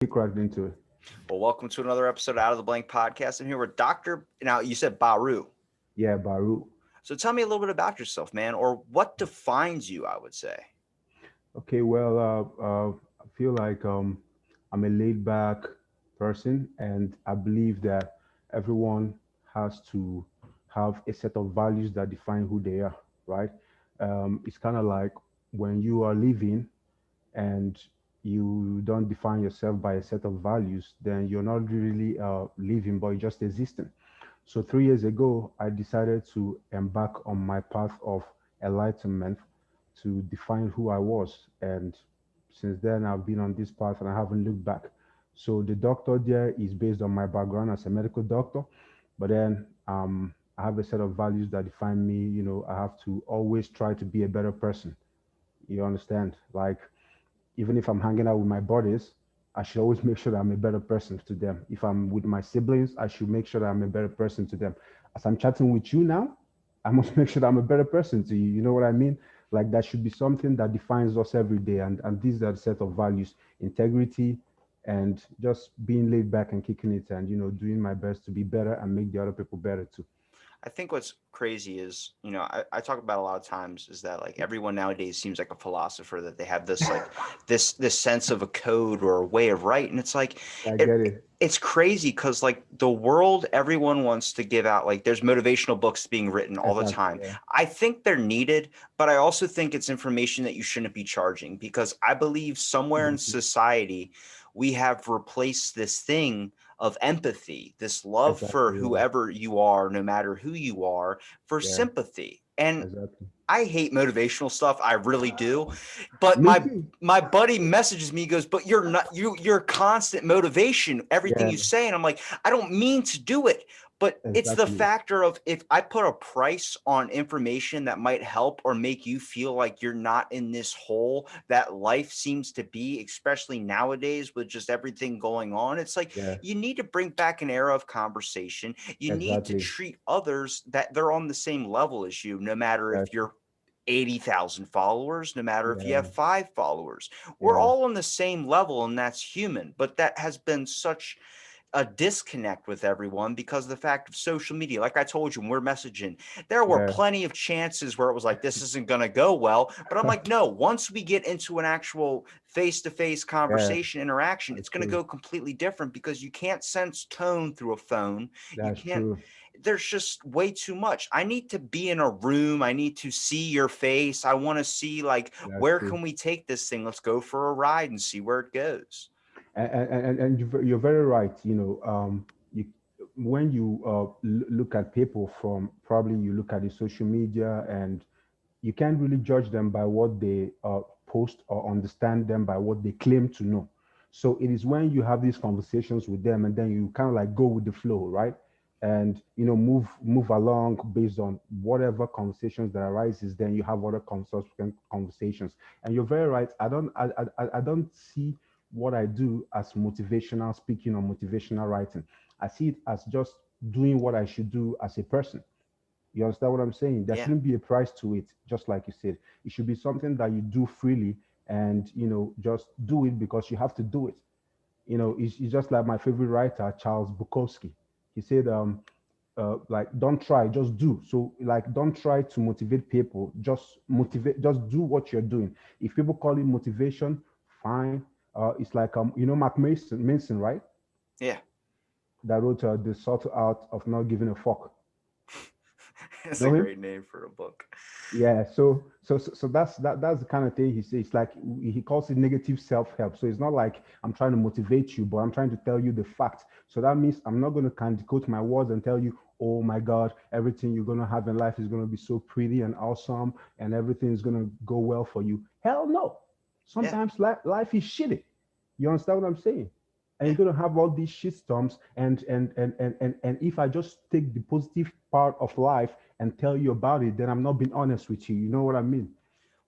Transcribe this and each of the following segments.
Kick right into it. Well, welcome to another episode of Out of the Blank podcast. I'm here with Dr. Now, you said BaRuu. Yeah, BaRuu. So tell me a little bit about yourself, man, or what defines you, I would say. Okay, well, I feel like I'm a laid back person, and I believe that everyone has to have a set of values that define who they are, right? It's kind of like when you are living and you don't define yourself by a set of values, then you're not really living, but you're just existing. So 3 years ago, I decided to embark on my path of enlightenment to define who I was. And since then, I've been on this path and I haven't looked back. So the doctor there is based on my background as a medical doctor, but then I have a set of values that define me. I have to always try to be a better person. You understand? Like, even if I'm hanging out with my buddies, I should always make sure that I'm a better person to them. If I'm with my siblings, I should make sure that I'm a better person to them. As I'm chatting with you now, I must make sure that I'm a better person to you. You know what I mean? Like that should be something that defines us every day. And these are the set of values: integrity and just being laid back and kicking it and, doing my best to be better and make the other people better too. I think what's crazy is, I talk about a lot of times is that like everyone nowadays seems like a philosopher that they have this like this sense of a code or a way of right. And it's like I it get it. it's crazy because like the world, everyone wants to give out like there's motivational books being written all the Exactly. time. Yeah. I think they're needed, but I also think it's information that you shouldn't be charging because I believe somewhere in Mhm. society we have replaced this thing of empathy, this love for Exactly. Yeah. whoever you are, no matter who you are, for Yeah. sympathy. And Exactly. I hate motivational stuff. I really do. But Me my too. my buddy messages me, he goes, but you're not you're constant motivation, everything Yeah. you say. And I'm like, I don't mean to do it. But it's the Exactly. factor of if I put a price on information that might help or make you feel like you're not in this hole that life seems to be, especially nowadays with just everything going on. It's like Yeah. you need to bring back an era of conversation. You need to Exactly. treat others that they're on the same level as you, no matter if Exactly. you're 80,000 followers, no matter if you Yeah. have 5 followers. We're Yeah. all on the same level, and that's human. But that has been such a disconnect with everyone because of the fact of social media. Like I told you, when we're messaging, there were Yeah. plenty of chances where it was like, this isn't going to go well. But I'm like, no, once we get into an actual face to face Yeah. conversation, interaction, That's it's going to true. go completely different because you can't sense tone through a phone. You That's can't true. there's just way too much. I need to be in a room. I need to see your face. I want to see like That's where true. can we take this thing? Let's go for a ride and see where it goes. And you're very right. You when you look at people from probably you look at the social media and you can't really judge them by what they post or understand them by what they claim to know. So it is when you have these conversations with them and then you kind of like go with the flow, right? And move along based on whatever conversations that arises. Then you have other subsequent conversations. And you're very right. I don't see what I do as motivational speaking or motivational writing. I see it as just doing what I should do as a person. You understand what I'm saying? There Yeah. shouldn't be a price to it, just like you said. It should be something that you do freely and, just do it because you have to do it. It's just like my favorite writer, Charles Bukowski. He said, like, don't try, just do. So, like, don't try to motivate people. Just motivate, just do what you're doing. If people call it motivation, fine. It's like, Mark Mason, right? Yeah. That wrote The Subtle Art of Not Giving a Fuck. It's a Know him? great name for a book. Yeah, so that's the kind of thing he says. It's like he calls it negative self-help. So it's not like I'm trying to motivate you, but I'm trying to tell you the fact. So that means I'm not going to kind of quote my words and tell you, oh my God, everything you're going to have in life is going to be so pretty and awesome, and everything is going to go well for you. Hell no. Yeah. Sometimes life is shitty. You understand what I'm saying? And Yeah. you're gonna have all these shitstorms and if I just take the positive part of life and tell you about it, then I'm not being honest with you. You know what I mean?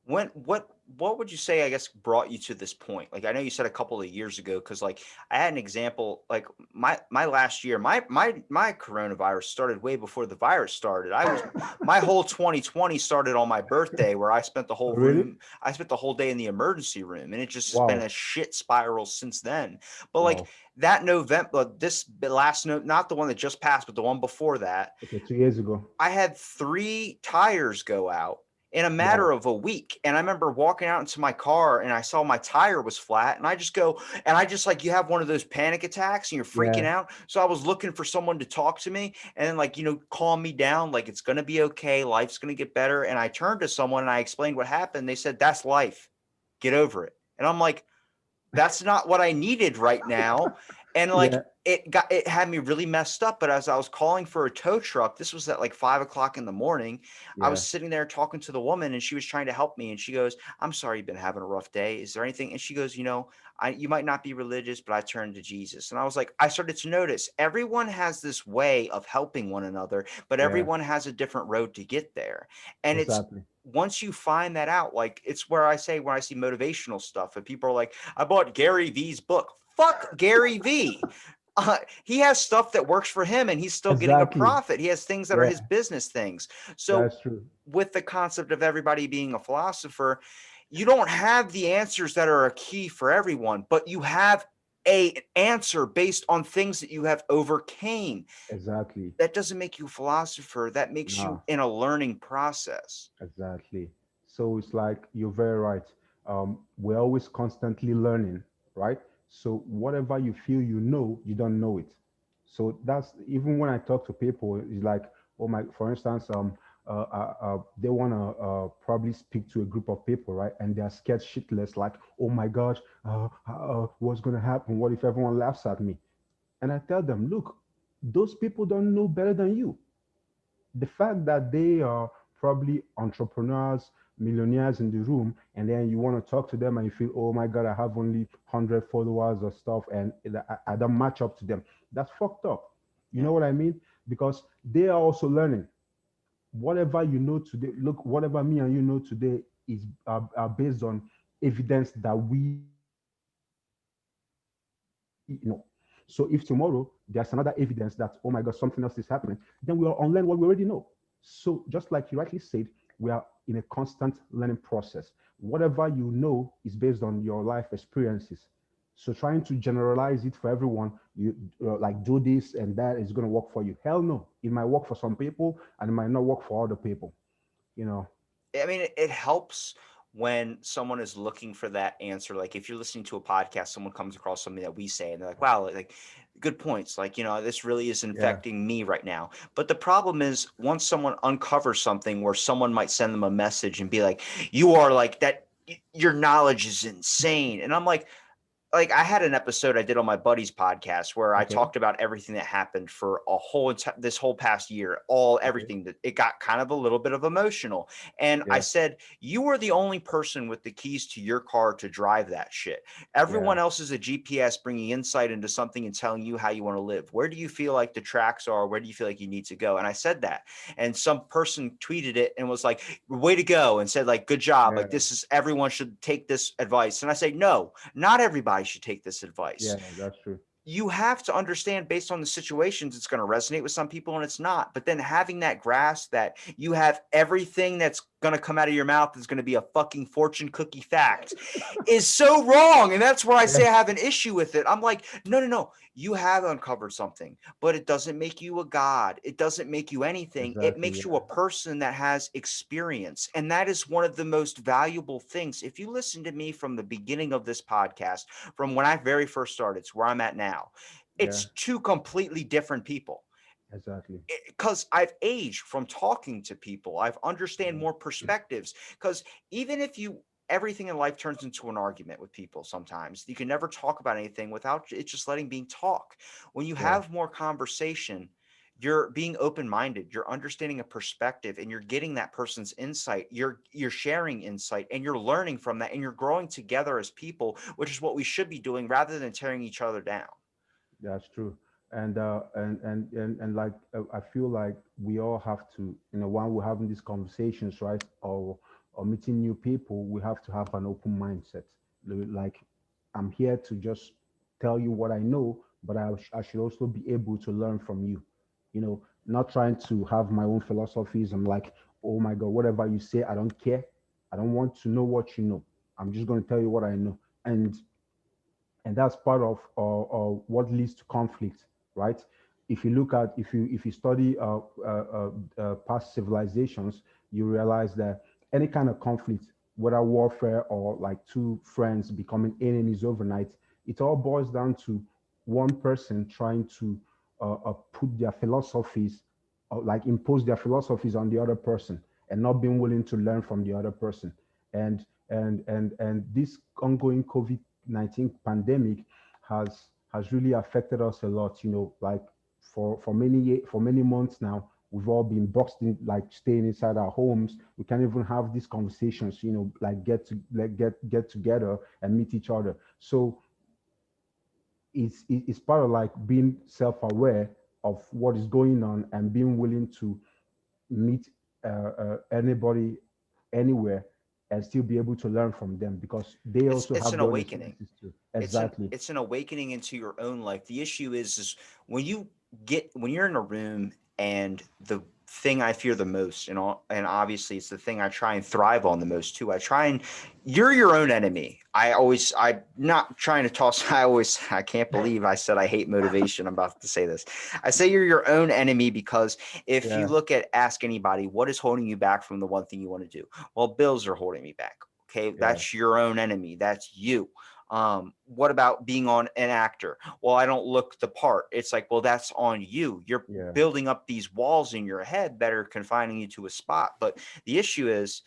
What would you say, I guess, brought you to this point? Like, I know you said a couple of years ago, because like I had an example, like my last year, my coronavirus started way before the virus started. My whole 2020 started on my birthday, where Really? I spent the whole day in the emergency room, and it just has been Wow. a shit spiral since then. But like Wow. that November, this last no, not the one that just passed, but the one before that, Okay, 2 years ago. I had 3 tires go out in a matter Wow. of a week. And I remember walking out into my car and I saw my tire was flat. And I just go, and I just like, you have one of those panic attacks and you're freaking Yeah. out. So I was looking for someone to talk to me and then, like, calm me down. Like, it's going to be okay. Life's going to get better. And I turned to someone and I explained what happened. They said, "That's life. Get over it." And I'm like, that's not what I needed right now. And like Yeah. it had me really messed up. But as I was calling for a tow truck, this was at like 5 o'clock in the morning. I was Yeah. sitting there talking to the woman and she was trying to help me. And she goes, "I'm sorry you've been having a rough day. Is there anything?" And she goes, you might not be religious, but I turned to Jesus." And I was like, I started to notice everyone has this way of helping one another, but Yeah. everyone has a different road to get there. And it's Exactly. once you find that out, like it's where I say, when I see motivational stuff and people are like, "I bought Gary V's book." Fuck Gary V. He has stuff that works for him and he's still getting a Exactly. profit. He has things that are Yeah. his business things. So, That's true. with the concept of everybody being a philosopher, you don't have the answers that are a key for everyone, but you have a answer based on things that you have overcame. Exactly. That doesn't make you a philosopher. That makes you No. in a learning process. Exactly. So it's like you're very right. We're always constantly learning, right? So whatever you feel you know, you don't know it. So that's even when I talk to people, it's like, oh my, for instance, they want to probably speak to a group of people, right? And they're scared shitless, like, oh my gosh, what's going to happen? What if everyone laughs at me? And I tell them, look, those people don't know better than you. The fact that they are probably entrepreneurs, millionaires in the room, and then you want to talk to them and you feel, oh my God, I have only 100 followers or stuff, and I don't match up to them. That's fucked up. You Yeah. know what I mean? Because they are also learning. Whatever you know today, look, whatever me and you know today is are based on evidence that we know. So if tomorrow there's another evidence that, oh my God, something else is happening, then we will unlearn what we already know. So just like you rightly said, we are in a constant learning process. Whatever you know is based on your life experiences. So trying to generalize it for everyone, like do this and that is going to work for you. Hell no, it might work for some people and it might not work for other people. You know. I mean, it helps when someone is looking for that answer. Like if you're listening to a podcast, someone comes across something that we say and they're like, "Wow, like good points. Like, this really is Yeah. infecting me right now." But the problem is, once someone uncovers something where someone might send them a message and be like, "You are like that, your knowledge is insane." And I'm like I had an episode I did on my buddy's podcast where I Okay. talked about everything that happened for this whole past year, all Okay. everything that it got kind of a little bit of emotional. And I Yeah. said, "You are the only person with the keys to your car to drive that shit. Yeah. Everyone else is a GPS bringing insight into something and telling you how you want to live. Where do you feel like the tracks are? Where do you feel like you need to go?" And I said that. And some person tweeted it and was like, "Way to go," and said like, "Good job. Like, Yeah. this is everyone should take this advice." And I say, "No, not everybody should take this advice. Yeah. That's true. You have to understand, based on the situations, it's going to resonate with some people and it's not. But then having that grasp that you have everything that's going to come out of your mouth is going to be a fucking fortune cookie fact is so wrong." And that's where I Yeah. say I have an issue with it. I'm like, no, no, no. You have uncovered something, but it doesn't make you a god. It doesn't make you anything. It Exactly. makes you Yeah. a person that has experience. And that is one of the most valuable things. If you listen to me from the beginning of this podcast, from when I very first started to where I'm at now, Yeah. it's two completely different people, Exactly. because I've aged from talking to people. I've understand Yeah. more perspectives. Because even if you everything in life turns into an argument with people, sometimes you can never talk about anything without it just letting being talk. When you Yeah. have more conversation, you're being open-minded, you're understanding a perspective, and you're getting that person's insight. You're sharing insight and you're learning from that, and you're growing together as people, which is what we should be doing rather than tearing each other down. That's true. And like I feel like we all have to, when we're having these conversations, right? Or or meeting new people, we have to have an open mindset. Like, I'm here to just tell you what I know, but I should also be able to learn from you. Not trying to have my own philosophies. I'm like, oh my God, whatever you say, I don't care. I don't want to know what you know. I'm just going to tell you what I know. And that's part of what leads to conflict, right? If you study past civilizations, you realize that any kind of conflict, whether warfare or like two friends becoming enemies overnight, it all boils down to one person trying to put their philosophies, like impose their philosophies on the other person, and not being willing to learn from the other person. And this ongoing COVID-19 pandemic has really affected us a lot. Like, for many months now, we've all been boxed in, like staying inside our homes. We can't even have these conversations, like get together and meet each other. So it's part of like being self-aware of what is going on and being willing to meet anybody anywhere and still be able to learn from them, because they it's also it's have an their own awakening. experiences too. it's an Exactly. it's an awakening into your own life. The issue is when you're in a room, and the thing I fear the most, and obviously it's the thing I try and thrive on the most too. You're your own enemy. I'm not trying to toss. I can't believe I said I hate motivation. I'm about to say this. I say you're your own enemy because if you Yeah. ask anybody, what is holding you back from the one thing you want to do? Well, bills are holding me back. Okay, Yeah. that's your own enemy. That's you. What about being on an actor? Well, I don't look the part. It's like, well, that's on you. You're Yeah. building up these walls in your head that are confining you to a spot. But the issue is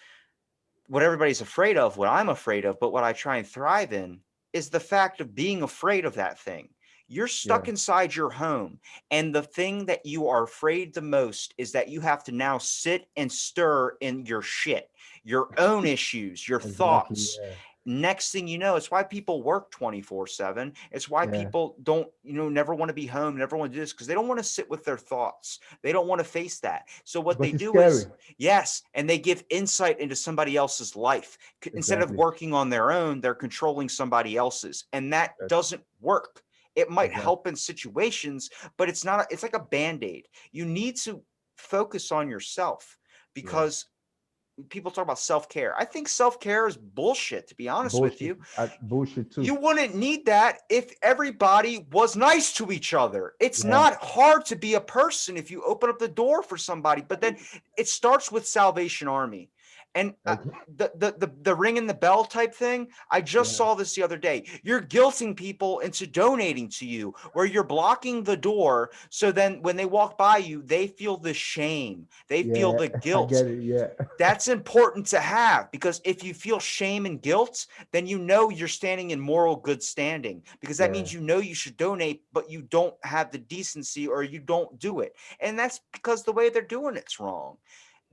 what everybody's afraid of, what I'm afraid of, but what I try and thrive in is the fact of being afraid of that thing. You're Yeah. stuck inside your home. And the thing that you are afraid the most is that you have to now sit and stir in your shit, your own issues, your Exactly. thoughts. Yeah. Next thing you know, it's why people work 24/7. It's why Yeah. people don't, never want to be home, never want to do this, because they don't want to sit with their thoughts. They don't want to face that. So what they Because it's do scary. is, yes, and they give insight into somebody else's life. Instead of Exactly. working on their own, they're controlling somebody else's. And that That's doesn't work. It might exactly. help in situations, but it's not, it's like a band aid. You need to focus on yourself, Yeah. because people talk about self care. I think self care is bullshit, to be honest with Bullshit. you. Bullshit You too. wouldn't need that if everybody was nice to each other. It's Yeah. not hard to be a person if you open up the door for somebody, but then it starts with Salvation Army. And Okay. the ring in the bell type thing, I just Yeah. saw this the other day. You're guilting people into donating to you, where you're blocking the door. So then when they walk by you, they feel the shame, they feel Yeah. the I guilt. get it. Yeah. That's important to have, because if you feel shame and guilt, then you know you're standing in moral good standing, because that Yeah. means you know you should donate, but you don't have the decency, or you don't do it. And that's because the way they're doing it's wrong.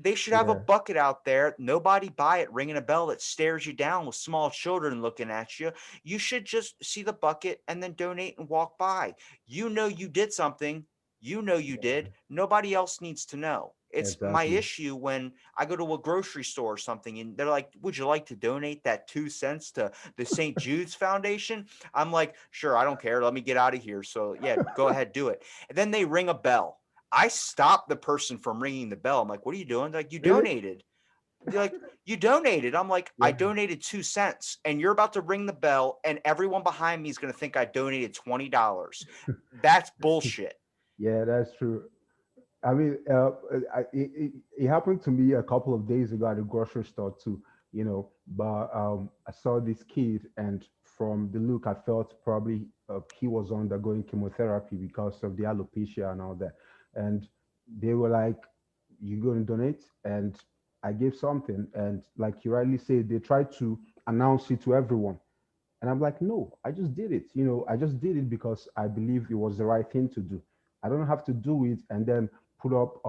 They should have a Yeah. bucket out there, nobody by it, ringing a bell that stares you down with small children looking at you. You should just see the bucket and then donate and walk by. You know you did something. You know you did. Nobody else needs to know. It's my Exactly. issue when I go to a grocery store or something and they're like, would you like to donate that 2 cents to the St. Jude's Foundation? I'm like, sure, I don't care. Let me get out of here. So, yeah, go ahead, do it. And then they ring a bell. I stop the person from ringing the bell. I'm like, what are you doing? They're like, you Really? donated. They're like, you donated. I'm like, I Yeah. donated 2 cents, and you're about to ring the bell, and everyone behind me is going to think I donated $20. That's bullshit. Yeah, that's true. I mean, it happened to me a couple of days ago at the grocery store too, but I saw this kid, and from the look, I felt probably he was undergoing chemotherapy because of the alopecia and all that. And they were like, "You going to donate?" And I gave something, and like you rightly said, they tried to announce it to everyone. And I'm like, no, I just did it. I just did it because I believe it was the right thing to do. I don't have to do it and then put up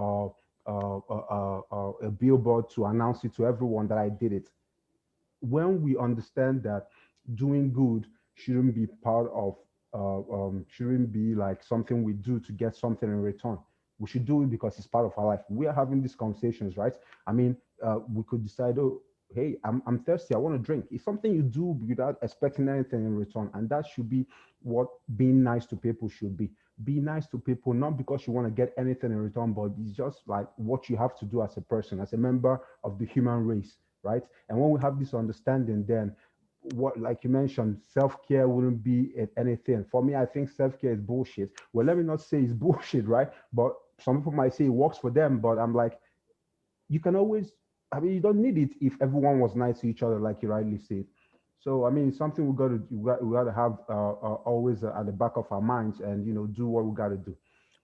a billboard to announce it to everyone that I did it. When we understand that doing good shouldn't be part of, shouldn't be like something we do to get something in return. We should do it because it's part of our life. We are having these conversations, right? I mean, we could decide, oh, hey, I'm thirsty, I want to drink. It's something you do without expecting anything in return, and that should be what being nice to people should be. Be nice to people, not because you want to get anything in return, but it's just like what you have to do as a person, as a member of the human race, right? And when we have this understanding, then what, like you mentioned, self-care wouldn't be anything for me. I think self-care is bullshit. Well, let me not say it's bullshit, right? But some people might say it works for them, but I'm like, you can always, I mean, you don't need it if everyone was nice to each other, like you rightly said. So I mean, it's something we got to have always at the back of our minds, and do what we got to do.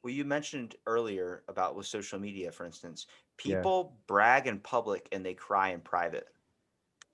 Well, you mentioned earlier about with social media, for instance, Yeah, people brag in public and they cry in private.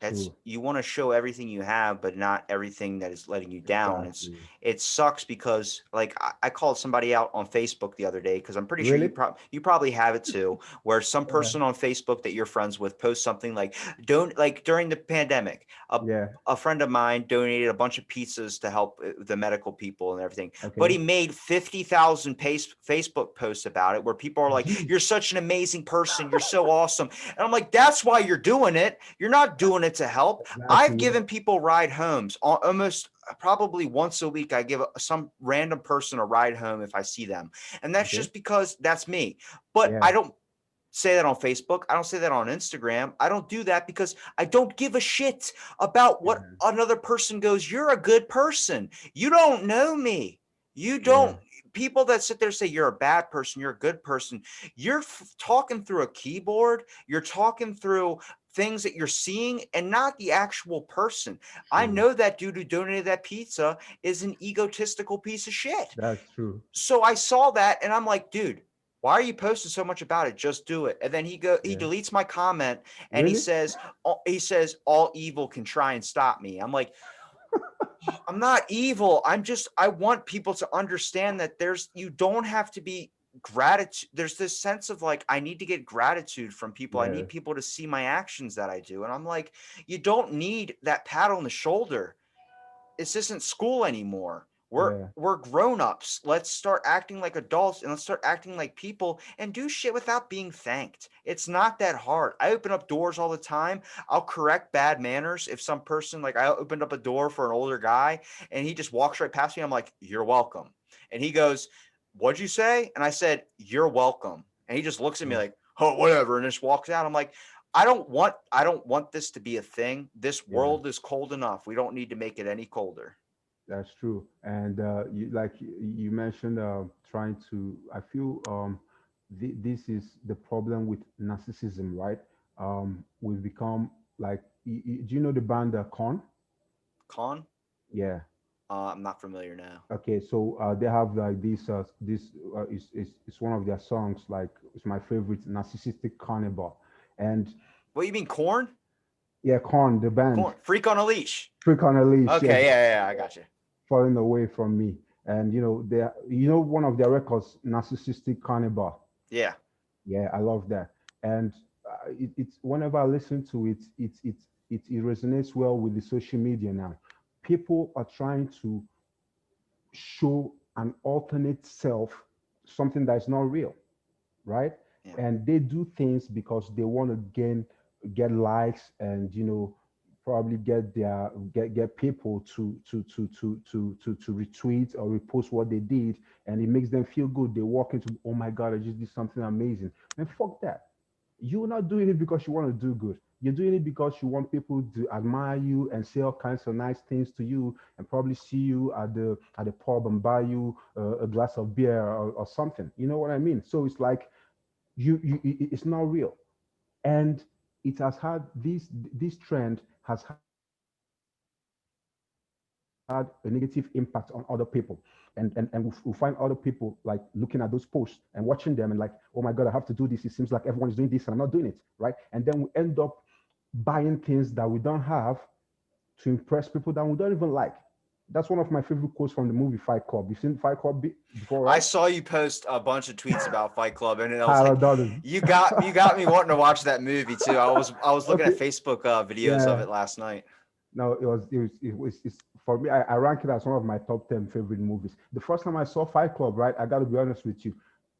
That's true. you want to show everything you have, but not everything that is letting you down. Exactly. It sucks because like I called somebody out on Facebook the other day because I'm pretty sure Really? you probably have it too, where some Yeah. person on Facebook that you're friends with posts something like don't like during the pandemic, Yeah. a friend of mine donated a bunch of pizzas to help the medical people and everything, but Okay. he made 50,000 Facebook posts about it where people are like, Gee, you're such an amazing person, you're so awesome. And I'm like, that's why you're doing it. You're not doing it to help. I've exactly. Yeah. given people ride homes almost probably once a week. I give some random person a ride home if I see them. And that's Okay. just because that's me. But Yeah. I don't say that on Facebook. I don't say that on Instagram. I don't do that because I don't give a shit about what Yeah. another person goes. You're a good person. You don't know me. You Yeah. don't. People that sit there and say you're a bad person, you're a good person, you're talking through a keyboard, you're talking through things that you're seeing and not the actual person. I True. know that dude who donated that pizza is an egotistical piece of shit. That's true. So I saw that and I'm like, dude, why are you posting so much about it? Just do it. And then he Yeah. deletes my comment and Really? he says all evil can try and stop me. I'm like, I'm not evil. I want people to understand that you don't have to be gratitude. There's this sense of like, I need to get gratitude from people. I Yeah. need people to see my actions that I do. And I'm like, you don't need that pat on the shoulder. This isn't school anymore. Yeah. We're grown-ups. Let's start acting like adults and let's start acting like people and do shit without being thanked. It's not that hard. I open up doors all the time. I'll correct bad manners if some person like I opened up a door for an older guy and he just walks right past me. I'm like, "You're welcome." And he goes, "What'd you say?" And I said, "You're welcome." And he just looks at me Yeah. like, "Oh, whatever," and just walks out. I'm like, I don't want this to be a thing. This Yeah. world is cold enough. We don't need to make it any colder. That's true. And you mentioned trying to. I feel this is the problem with narcissism, right? We've become like. Do you know the band Korn? Con? Yeah. I'm not familiar now. Okay. So they have like this is one of their songs. Like it's my favorite, "Narcissistic Carnival," and What you mean corn? yeah, Korn, the band, Corn. Freak on a leash. "Trick on a Leash." Okay, Yes, yeah, I got you. falling away from me. And one of their records, "Narcissistic Carnival." Yeah. Yeah, I love that. And it's whenever I listen to it, it resonates well with the social media now. People are trying to show an alternate self, something that's not real, right? Yeah. And they do things because they want to get likes, and probably get people to retweet or repost what they did, and it makes them feel good. They walk into, oh my god, I just did something amazing. And fuck that. You're not doing it because you want to do good. You're doing it because you want people to admire you and say all kinds of nice things to you, and probably see you at the pub and buy you a glass of beer, or something. You know what I mean? So it's like, it's not real. And it has had this trend has had a negative impact on other people. And we find other people like looking at those posts and watching them, and like, oh my god, I have to do this. It seems like everyone is doing this and I'm not doing it, right? And then we end up buying things that we don't have to impress people that we don't even like. That's one of my favorite quotes from the movie Fight Club. You've seen Fight Club before, I right? saw you post a bunch of tweets about Fight Club, and I was Tyler like, Durden. you got me wanting to watch that movie too. I was looking Okay. at Facebook videos of Yeah. it last night. No, it's for me. I rank it as one of my top 10 favorite movies. The first time I saw Fight Club, right? I got to be honest with you.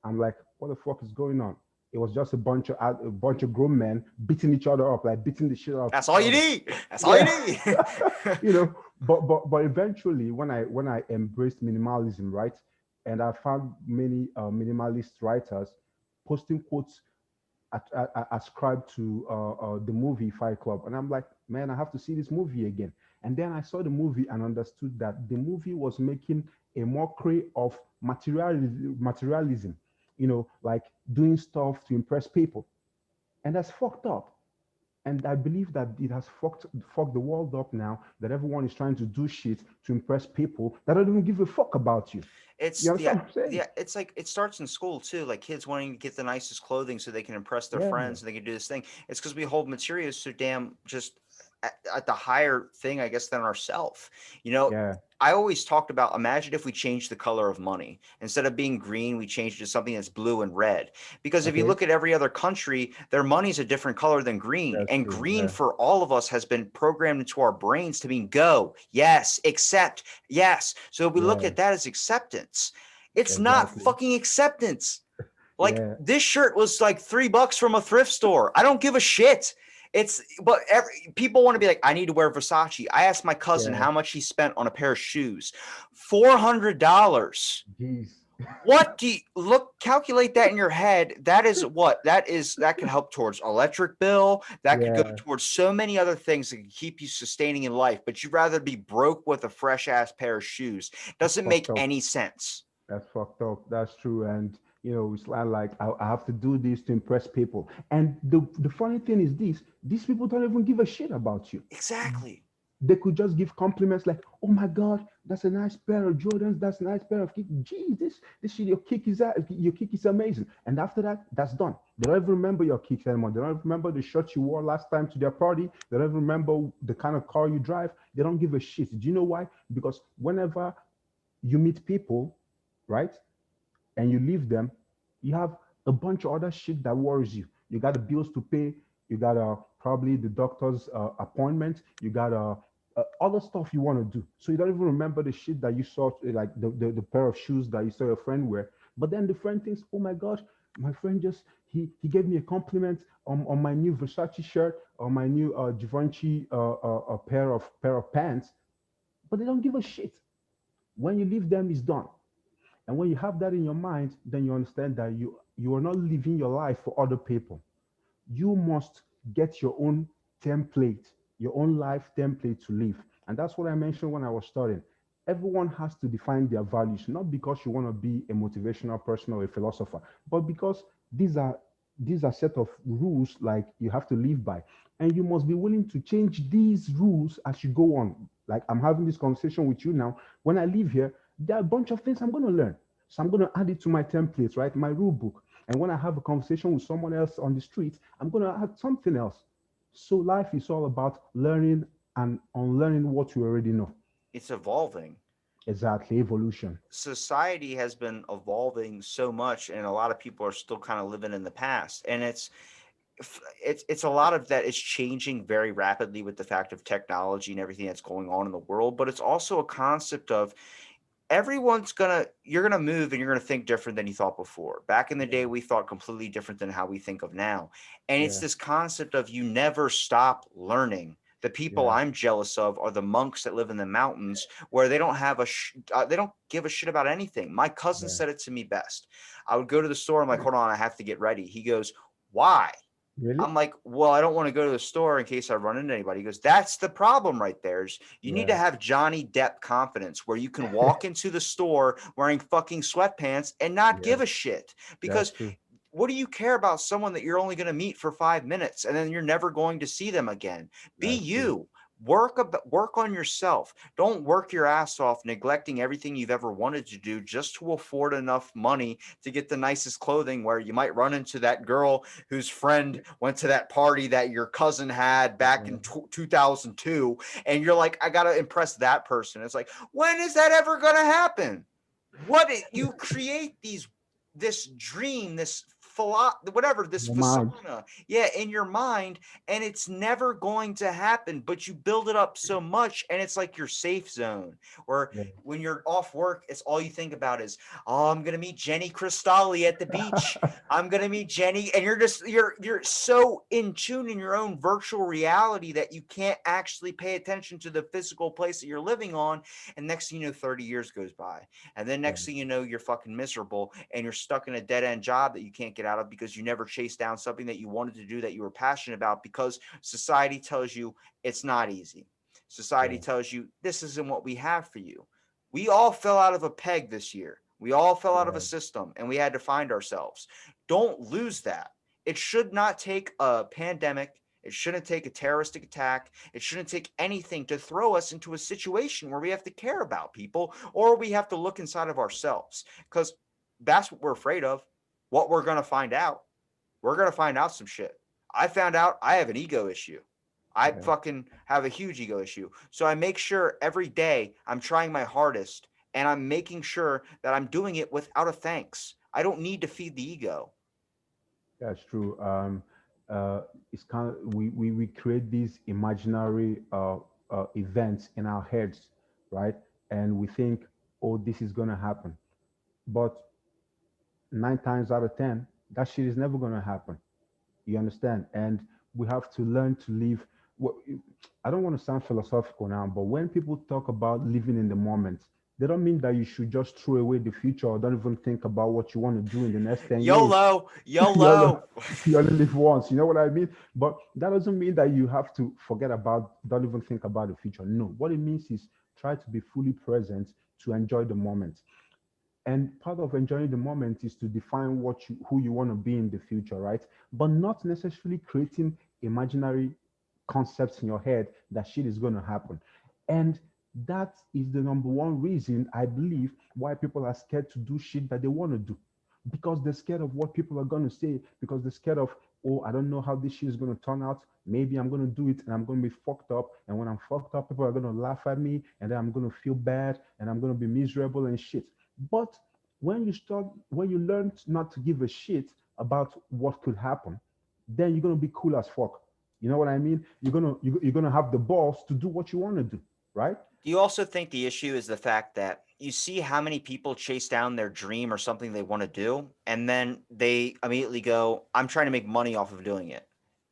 I'm like, what the fuck is going on? It was just a bunch of grown men beating each other up, like beating the shit out of That's each all you other. need. That's all you Yeah. need. But eventually, when I embraced minimalism, right, and I found many minimalist writers posting quotes ascribed to the movie Fight Club, and I'm like, man, I have to see this movie again. And then I saw the movie and understood that the movie was making a mockery of materialism, like doing stuff to impress people, and that's fucked up. And I believe that it has fucked the world up now. That everyone is trying to do shit to impress people that don't even give a fuck about you. You It's understand what I'm saying? yeah, it's like it starts in school too, like kids wanting to get the nicest clothing so they can impress their Yeah, friends and they can do this thing. It's because we hold materials so damn just at the higher thing, I guess, than ourself. You know, yeah. I always talked about imagine if we changed the color of money. Instead of being green, we changed it to something that's blue and red. Because if you Okay, look at every other country, their money's a different color than green. that's And true. green Yeah, for all of us has been programmed into our brains to mean go, yes, accept, yes. So if we look yeah, at that as acceptance, it's not exactly. fucking acceptance. Like Yeah, this shirt was like $3 from a thrift store. I don't give a shit. People want to be like, I need to wear Versace. I asked my cousin yeah. how much he spent on a pair of shoes. $400. Jeez. What do you calculate that in your head? That is what that could help towards electric bill. That could go Yeah, towards so many other things that can keep you sustaining in life. But you'd rather be broke with a fresh ass pair of shoes. that's Doesn't fucked make up. any sense. That's fucked up. That's true. And it's like I have to do this to impress people. And the funny thing is this: these people don't even give a shit about you. Exactly. They could just give compliments like, "Oh my God, that's a nice pair of Jordans. That's a nice pair of kick. Gee, this shit, your kick is amazing." And after that, that's done. They don't even remember your kicks anymore. They don't even remember the shirt you wore last time to their party. They don't even remember the kind of car you drive. They don't give a shit. Do you know why? Because whenever you meet people, right, and you leave them, you have a bunch of other shit that worries you. You got the bills to pay. You got probably the doctor's appointment. You got other stuff you want to do. So you don't even remember the shit that you saw, like the pair of shoes that you saw your friend wear. But then the friend thinks, oh my gosh, my friend just he gave me a compliment on my new Versace shirt or my new Givenchy pair of pants. But they don't give a shit. When you leave them, it's done. And when you have that in your mind, then you understand that you are not living your life for other people. You must get your own template, your own life template to live. And that's what I mentioned when I was starting. Everyone has to define their values, not because you want to be a motivational person or a philosopher, but because these are these are set of rules like you have to live by. And you must be willing to change these rules as you go on. Like I'm having this conversation with you now. When I leave here, there are a bunch of things I'm going to learn. So I'm going to add it to my templates, right? My rule book. And when I have a conversation with someone else on the street, I'm going to add something else. So life is all about learning and unlearning what you already know. It's evolving. Exactly, evolution. Society has been evolving so much, and a lot of people are still kind of living in the past. And it's a lot of that is changing very rapidly with the fact of technology and everything that's going on in the world. But it's also a concept of you're gonna move and you're gonna think different than you thought before. Back in the day, Yeah, we thought completely different than how we think of now. And it's yeah, this concept of you never stop learning. The people yeah, I'm jealous of are the monks that live in the mountains where they don't give a shit about anything. My cousin yeah. said it to me best. I would go to the store. I'm like, hold on, I have to get ready. He goes, why? Really? I'm like, well, I don't want to go to the store in case I run into anybody. He goes, that's the problem right there. Is you need to Yeah. have Johnny Depp confidence where you can walk into the store wearing fucking sweatpants and not Yeah, give a shit. that's Because true. what do you care about someone that you're only going to meet for 5 minutes and then you're never going to see them again? Be That's true. you. Work on yourself. Don't work your ass off neglecting everything you've ever wanted to do just to afford enough money to get the nicest clothing where you might run into that girl whose friend went to that party that your cousin had back Yeah, in 2002 and you're like, I got to impress that person. It's like, when is that ever going to happen? You create this dream, this whatever, this Your mind. persona, yeah, in your mind, and it's never going to happen. But you build it up so much, and it's like your safe zone. Where Yeah. when you're off work, it's all you think about is, oh, I'm gonna meet Jenny Cristalli at the beach. I'm gonna meet Jenny, and you're so in tune in your own virtual reality that you can't actually pay attention to the physical place that you're living on. And next thing you know, 30 years goes by, and then Yeah. next thing you know, you're fucking miserable, and you're stuck in a dead end job that you can't get out of because you never chased down something that you wanted to do that you were passionate about because society tells you it's not easy. Society Yeah. tells you this isn't what we have for you. We all fell out of a peg this year. We all fell out of a Yeah. system and we had to find ourselves. Don't lose that. It should not take a pandemic. It shouldn't take a terroristic attack. It shouldn't take anything to throw us into a situation where we have to care about people or we have to look inside of ourselves because that's what we're afraid of. What we're going to find out. We're going to find out some shit. I found out I have an ego issue. I Yeah. fucking have a huge ego issue. So I make sure every day I'm trying my hardest and I'm making sure that I'm doing it without a thanks. I don't need to feed the ego. That's true. Uh, it's kind of we create these imaginary events in our heads, right? And we think, oh, this is gonna happen. But 9 times out of 10, that shit is never gonna happen. You understand? And we have to learn to live. Well, I don't want to sound philosophical now, but when people talk about living in the moment, they don't mean that you should just throw away the future or don't even think about what you want to do in the next 10 years. YOLO, you, only, YOLO. you only live once. You know what I mean? But that doesn't mean that you have to forget about, don't even think about the future. No, what it means is try to be fully present to enjoy the moment. And part of enjoying the moment is to define who you want to be in the future, right? But not necessarily creating imaginary concepts in your head that shit is going to happen. And that is the number one reason I believe why people are scared to do shit that they want to do, because they're scared of what people are going to say, because they're scared of, oh, I don't know how this shit is going to turn out. Maybe I'm going to do it and I'm going to be fucked up, and when I'm fucked up, people are going to laugh at me, and then I'm going to feel bad and I'm going to be miserable and shit. But when you learn not to give a shit about what could happen, then you're gonna be cool as fuck. You know what I mean? You're gonna have the balls to do what you want to do, right? Do you also think the issue is the fact that you see how many people chase down their dream or something they want to do, and then they immediately go, I'm trying to make money off of doing it.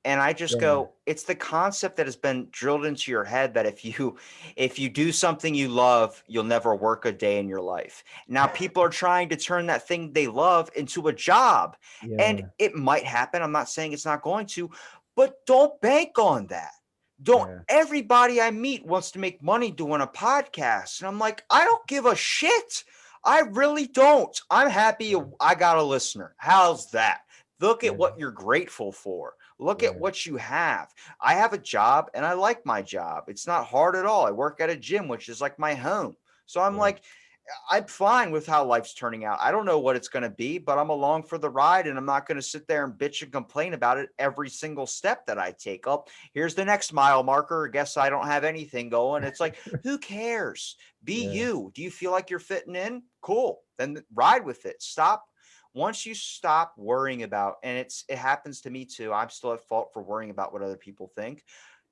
And I just Yeah, go, it's the concept that has been drilled into your head that if you do something you love, you'll never work a day in your life. Now people are trying to turn that thing they love into a job. And yeah, it might happen. I'm not saying it's not going to, but don't bank on that. Don't yeah, Everybody I meet wants to make money doing a podcast. And I'm like, I don't give a shit. I really don't. I'm happy I got a listener. How's that? Look yeah, at what you're grateful for. Look at yeah, what you have. I have a job and I like my job. It's not hard at all. I work at a gym, which is like my home. So I'm yeah, like, I'm fine with how life's turning out. I don't know what it's going to be, but I'm along for the ride and I'm not going to sit there and bitch and complain about it every single step that I take. Up, here's the next mile marker. I guess I don't have anything going. It's like, who cares? Be yeah, you. Do you feel like you're fitting in? Cool. Then ride with it. Stop. Once you stop worrying about, and it happens to me too. I'm still at fault for worrying about what other people think.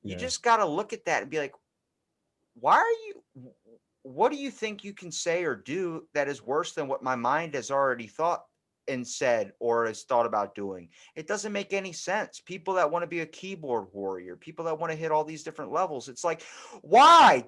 You yeah, just got to look at that and be like, why are you what do you think you can say or do that is worse than what my mind has already thought and said or has thought about doing? It doesn't make any sense. People that want to be a keyboard warrior, people that want to hit all these different levels, it's like, why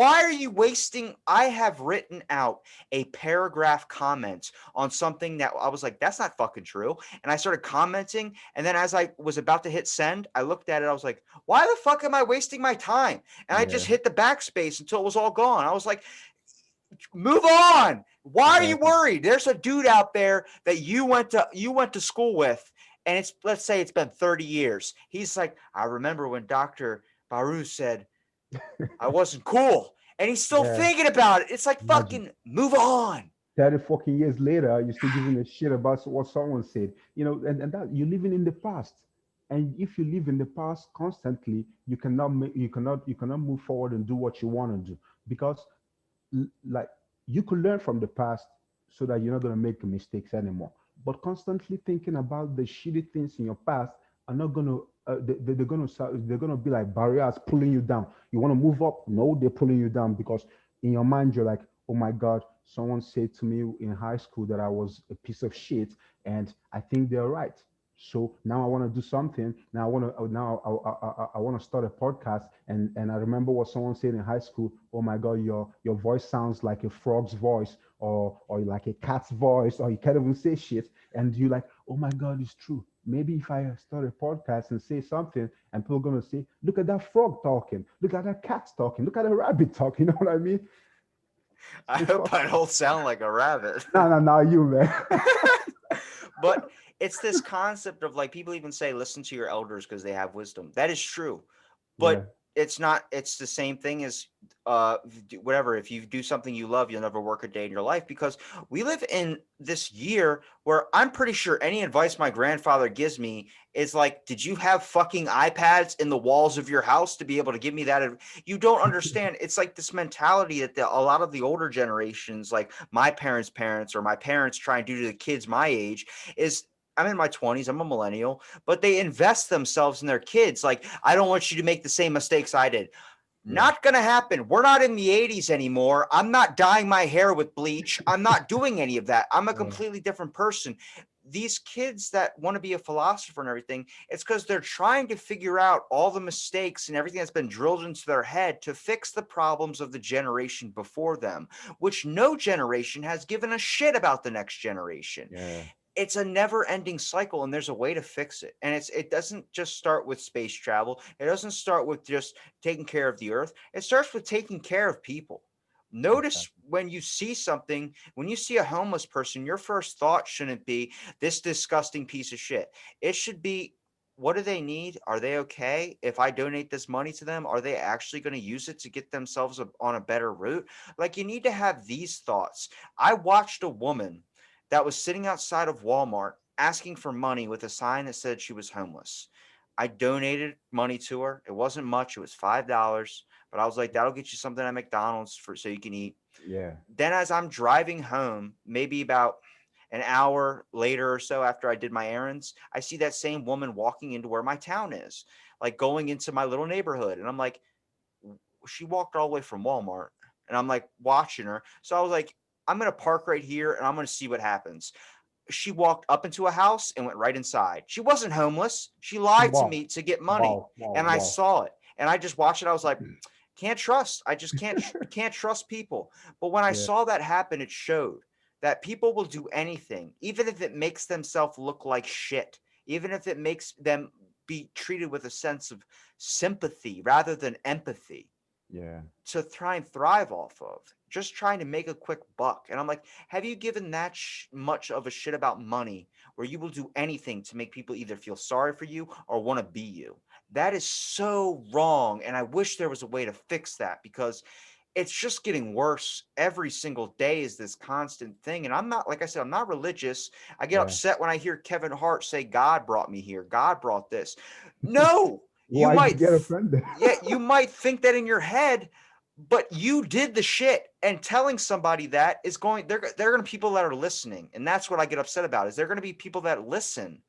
are you wasting? I have written out a paragraph comment on something that I was like, that's not fucking true. And I started commenting. And then as I was about to hit send, I looked at it. I was like, why the fuck am I wasting my time? And I just yeah, hit the backspace until it was all gone. I was like, move on. Why are you exactly. worried? There's a dude out there that you went to school with, and it's, let's say it's been 30 years. He's like, I remember when Dr. BaRuu said I wasn't cool, and he's still Yeah, thinking about it. It's like, imagine. fucking move on. 30 fucking years later, you're still giving a shit about what someone said. And that you're living in the past. And if you live in the past constantly, you cannot move forward and do what you want to do. Because like, you could learn from the past so that you're not going to make mistakes anymore. but constantly thinking about the shitty things in your past are not gonna they're gonna be like barriers pulling you down. You want to move up? No, they're pulling you down because in your mind you're like, oh my god, someone said to me in high school that I was a piece of shit, and I think they're right. So now I want to do something. Now I want to start a podcast. And I remember what someone said in high school. Oh my God, your voice sounds like a frog's voice, or like a cat's voice, or you can't even say shit. And you like, oh my God, it's true. Maybe if I start a podcast and say something, and people are gonna say, look at that frog talking, look at that cat talking, look at that rabbit talking. You know what I mean? I So hope fuck. I don't sound like a rabbit. No, no, no, you man. But it's this concept of like people even say listen to your elders because they have wisdom. That is true. Yeah, But it's not, it's the same thing as whatever, if you do something you love, you'll never work a day in your life, because we live in this year where I'm pretty sure any advice my grandfather gives me is like, did you have fucking iPads in the walls of your house to be able to give me that you don't understand. It's like this mentality that a lot of the older generations, like my parents parents or my parents, try and do to the kids my age is, I'm in my 20s, I'm a millennial, but they invest themselves in their kids. Like, I don't want you to make the same mistakes I did. yeah, Not going to happen. We're not in the 80s anymore. I'm not dyeing my hair with bleach. I'm not doing any of that. I'm a yeah, completely different person. These kids that want to be a philosopher and everything, it's because they're trying to figure out all the mistakes and everything that's been drilled into their head to fix the problems of the generation before them, which no generation has given a shit about the next generation. yeah, It's a never ending cycle, and there's a way to fix it. And it doesn't just start with space travel. It doesn't start with just taking care of the earth. It starts with taking care of people. Notice exactly. when you see something, when you see a homeless person, your first thought shouldn't be this disgusting piece of shit. It should be, what do they need? Are they okay? If I donate this money to them, are they actually going to use it to get themselves on a better route? Like, you need to have these thoughts. I watched a woman that was sitting outside of Walmart asking for money with a sign that said she was homeless. I donated money to her. It wasn't much, it was $5, but I was like, that'll get you something at McDonald's for so you can eat. Yeah, Then as I'm driving home, maybe about an hour later or so after I did my errands, I see that same woman walking into where my town is, like going into my little neighborhood. And I'm like, she walked all the way from Walmart. And I'm like watching her. So I was like, I'm going to park right here and I'm going to see what happens. She walked up into a house and went right inside. She wasn't homeless. She lied to wow, me to get money. wow, wow, And I wow. saw it. And I just watched it. I was like, can't trust. I just can't trust people. But when I Yeah, saw that happen, it showed that people will do anything, even if it makes themselves look like shit, even if it makes them be treated with a sense of sympathy rather than empathy, yeah, to try and thrive off of, just trying to make a quick buck. And I'm like, have you given that much of a shit about money where you will do anything to make people either feel sorry for you or want to be you? That is so wrong. And I wish there was a way to fix that, because it's just getting worse every single day, is this constant thing. And I'm not, like I said, I'm not religious. I get yeah. upset when I hear Kevin Hart say God brought me here, God brought this. No, you Why you might get offended? yeah, you might think that in your head, but you did the shit. And telling somebody that is going, they're going to people that are listening, and that's what I get upset about. Is there going to be people that listen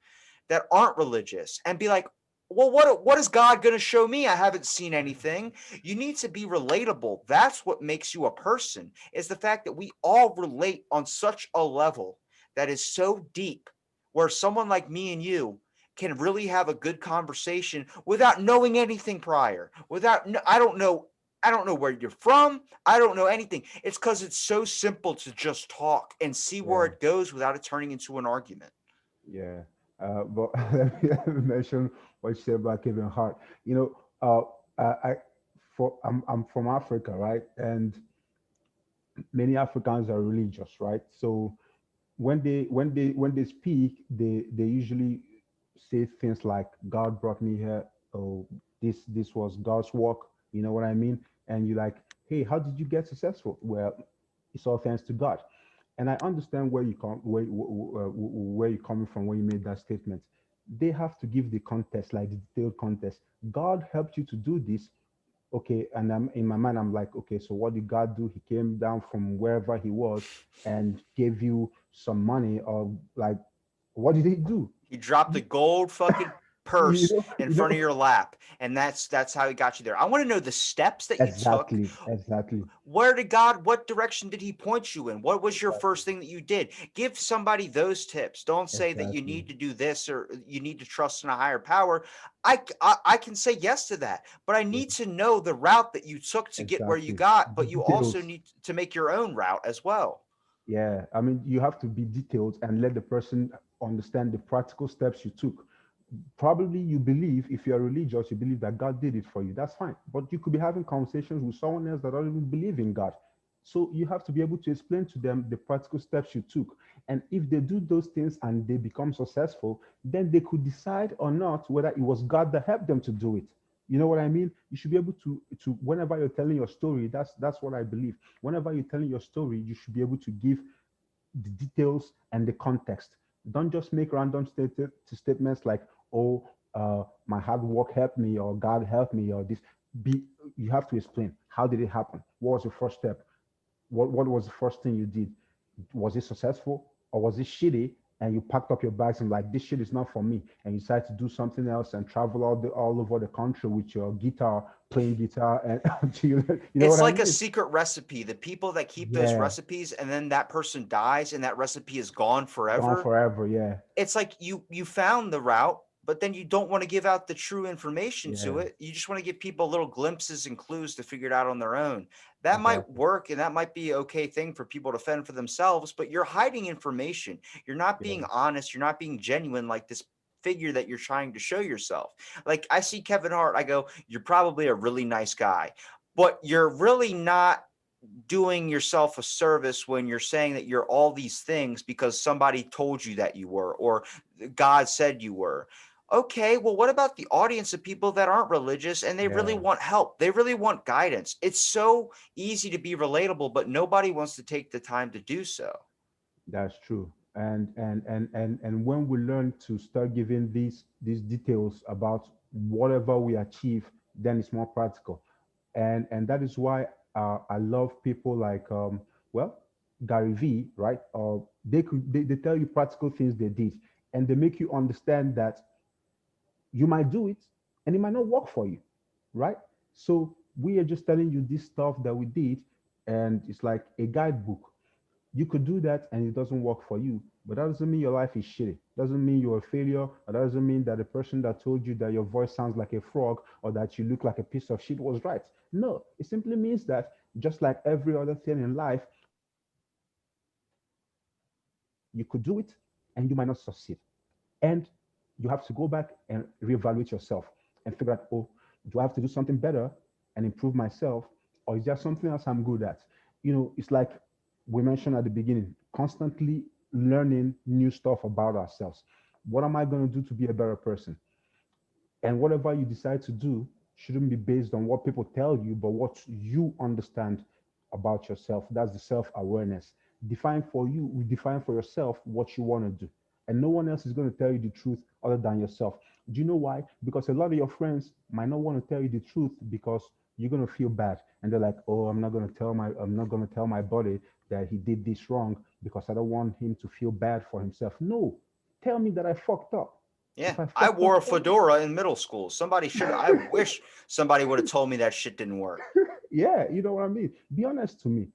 that aren't religious and be like, well, what is God going to show me? I haven't seen anything. You need to be relatable. That's what makes you a person, is the fact that we all relate on such a level that is so deep, where someone like me and you can really have a good conversation without knowing anything prior. Without, I don't know where you're from. I don't know anything. It's because it's so simple to just talk and see where Yeah, it goes without it turning into an argument. yeah. But let me mention what you said about Kevin Hart. You know, I'm from Africa, right? And many Africans are religious, right? So when they speak, they usually say things like God brought me here. Oh, this was God's work. You know what I mean? And you're like, hey, how did you get successful? Well, it's all thanks to God. And I understand where you're coming from when you made that statement. They have to give the context, like the detailed context. God helped you to do this. Okay, and I'm in my mind, I'm like, okay, so what did God do? He came down from wherever he was and gave you some money, or like What did he do? He dropped a gold fucking You purse know, in you front of know. your lap, and that's how he got you there. I want to know the steps that you took. Exactly, exactly, Where did God, what direction did he point you in? What was your exactly, first thing that you did? Give somebody those tips. Don't say that you exactly. need to do this or you need to trust in a higher power. I can say yes to that, but I Yeah, need to know the route that you took to get where you exactly. got, The but you also details. need to make your own route as well. Yeah, I mean, you have to be detailed and let the person understand the practical steps you took. Probably you believe, if you're religious, you believe that God did it for you. That's fine. But you could be having conversations with someone else that doesn't even believe in God. So you have to be able to explain to them the practical steps you took. And if they do those things and they become successful, then they could decide or not whether it was God that helped them to do it. You know what I mean? You should be able to whenever you're telling your story, that's what I believe. Whenever you're telling your story, you should be able to give the details and the context. Don't just make random statements like, "Oh, my hard work helped me," or "God helped me," or this. Be You have to explain how did it happen. What was your first step? What was the first thing you did? Was it successful or was it shitty? And you packed up your bags and like, this shit is not for me, and you decided to do something else and travel all over the country with your guitar, playing guitar, and you know what It's I like a mean? secret recipe. The people that keep those Yeah, recipes and then that person dies and that recipe is gone gone forever. forever. Yeah, It's like you found the route, but then you don't want to give out the true information to yeah, it. You just want to give people little glimpses and clues to figure it out on their own. That might exactly. work and that might be an okay thing for people to fend for themselves, but you're hiding information. You're not Yeah, being honest, you're not being genuine like this figure that you're trying to show yourself. Like I see Kevin Hart, I go, "You're probably a really nice guy." But you're really not doing yourself a service when you're saying that you're all these things because somebody told you that you were or God said you were. Okay, well, what about the audience of people that aren't religious and they really yeah. want help? They really want guidance. It's so easy to be relatable, but nobody wants to take the time to do so. That's true. And when we learn to start giving these details about whatever we achieve, then it's more practical. And that is why I love people like well, Gary V, right? They tell you practical things they did, and they make you understand that you might do it and it might not work for you, right? So we are just telling you this stuff that we did, and it's like a guidebook. You could do that and it doesn't work for you, but that doesn't mean your life is shitty. Doesn't mean you're a failure, or that doesn't mean that the person that told you that your voice sounds like a frog or that you look like a piece of shit was right. No, it simply means that just like every other thing in life, you could do it and you might not succeed. And you have to go back and reevaluate yourself and figure out, oh, do I have to do something better and improve myself? Or is there something else I'm good at? It's like we mentioned at the beginning, constantly learning new stuff about ourselves. What am I going to do to be a better person? And whatever you decide to do shouldn't be based on what people tell you, but what you understand about yourself. That's the self awareness. Define for yourself what you want to do. And no one else is going to tell you the truth other than yourself. Do you know why? Because a lot of your friends might not want to tell you the truth because you're going to feel bad. And they're like, oh, I'm not going to tell my body that he did this wrong because I don't want him to feel bad for himself. No, tell me that I fucked up. Yeah, If I I fucked up, wore a tell me. fedora in middle school. Somebody should, I wish somebody would have told me that shit didn't work. Yeah, you know what I mean. Be honest to me.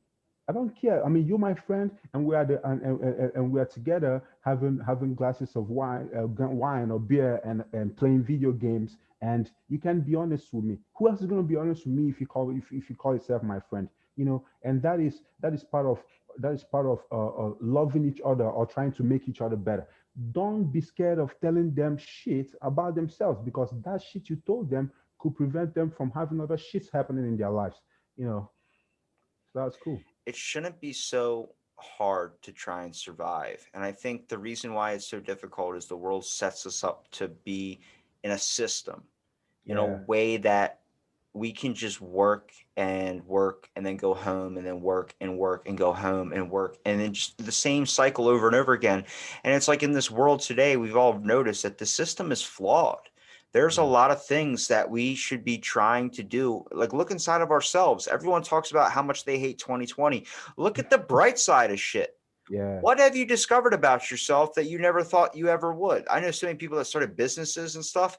I don't care. I mean, you're my friend, and we are and we are together having glasses of wine or beer, and playing video games. And you can be honest with me. Who else is going to be honest with me if you call yourself my friend? And that is part of loving each other or trying to make each other better. Don't be scared of telling them shit about themselves, because that shit you told them could prevent them from having other shits happening in their lives. You know, so that's cool. It shouldn't be so hard to try and survive. And I think the reason why it's so difficult is the world sets us up to be in a system, in a Yeah, way that we can just work and then go home and then work and go home and work and then just the same cycle over and over again. And it's like in this world today, we've all noticed that the system is flawed. There's a yeah, lot of things that we should be trying to do. Like look inside of ourselves. Everyone talks about how much they hate 2020. Look at the bright side of shit. yeah, What have you discovered about yourself that you never thought you ever would? I know so many people that started businesses and stuff.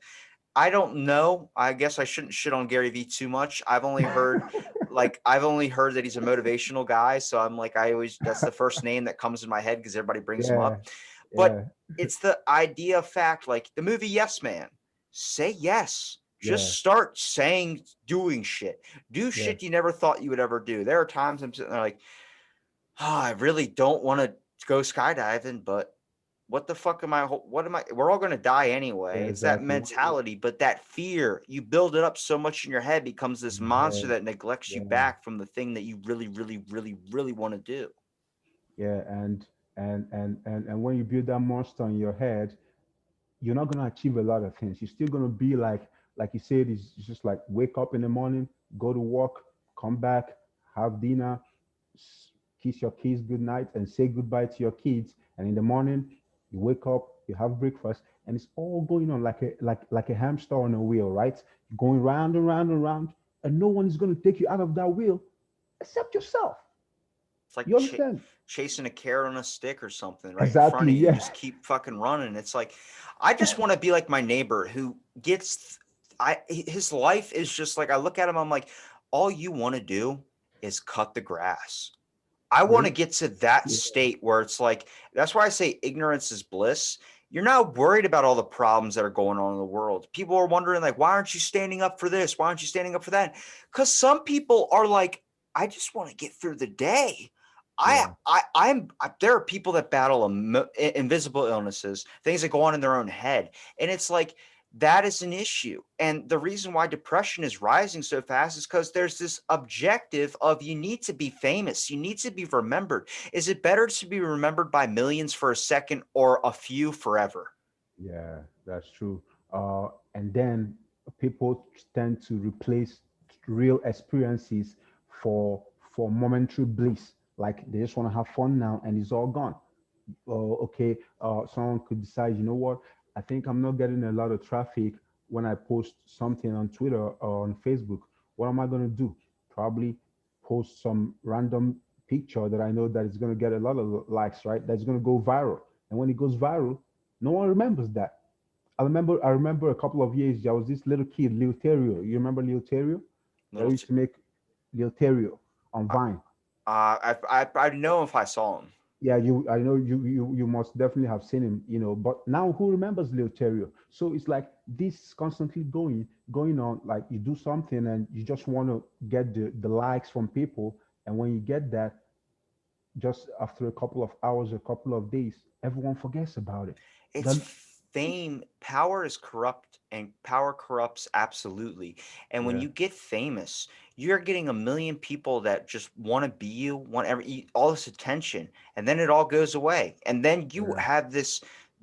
I don't know. I guess I shouldn't shit on Gary Vee too much. I've only heard that he's a motivational guy, so I'm like I always that's the first name that comes in my head because everybody brings him yeah, up. But yeah, it's the idea of fact, like the movie Yes Man. Say yes. yeah, Just start saying, doing shit. Do yeah. shit you never thought you would ever do. There are times I'm sitting there like, oh, I really don't want to go skydiving, but what the fuck am I? What am I? We're all going to die Yeah, anyway. It's that exactly. mentality, but that fear, you build it up so much in your head, becomes this In your monster head. that neglects you Yeah, back from the thing that you really, really, really, really want to do. yeah, and when you build that monster in your head, you're not gonna achieve a lot of things. You're still gonna be like you said, it's just like wake up in the morning, go to work, come back, have dinner, kiss your kids good night, and say goodbye to your kids. And in the morning, you wake up, you have breakfast, and it's all going on like a hamster on a wheel, right? Going round and round and round, and no one is gonna take you out of that wheel except yourself. It's like You understand? chasing a carrot on a stick or something right in front Exactly. of you. You Yeah. just keep fucking running. It's like, I just want to be like my neighbor who gets, his life is just like, I look at him, I'm like, all you want to do is cut the grass. I want to Really? get to that Yeah. state where it's like, that's why I say ignorance is bliss. You're not worried about all the problems that are going on in the world. People are wondering, like, why aren't you standing up for this? Why aren't you standing up for that? Because some people are like, I just want to get through the day. Yeah. There are people that battle invisible illnesses, things that go on in their own head. And it's like, that is an issue. And the reason why depression is rising so fast is because there's this objective of you need to be famous, you need to be remembered. Is it better to be remembered by millions for a second or a few forever? Yeah, that's true. And then people tend to replace real experiences for momentary bliss. Like they just want to have fun now, and it's all gone. Okay, someone could decide, you know what? I think I'm not getting a lot of traffic when I post something on Twitter or on Facebook. What am I going to do? Probably post some random picture that I know that is going to get a lot of likes, right? That's going to go viral. And when it goes viral, no one remembers that. I remember a couple of years there was this little kid, Lil Terrio. You remember Lil Terrio? That Little, used to make Lil Terrio on uh, Vine. I know if I saw him. Yeah, I know you must definitely have seen him, but now who remembers Lil Terrio? So it's like this constantly going on, like you do something and you just want to get the likes from people, and when you get that, just after a couple of hours, a couple of days, everyone forgets about it. It's Then fame. Power is corrupt, and power corrupts absolutely. And when yeah, you get famous, you're getting a million people that just want to be you, want all this attention, and then it all goes away. And then you yeah, have this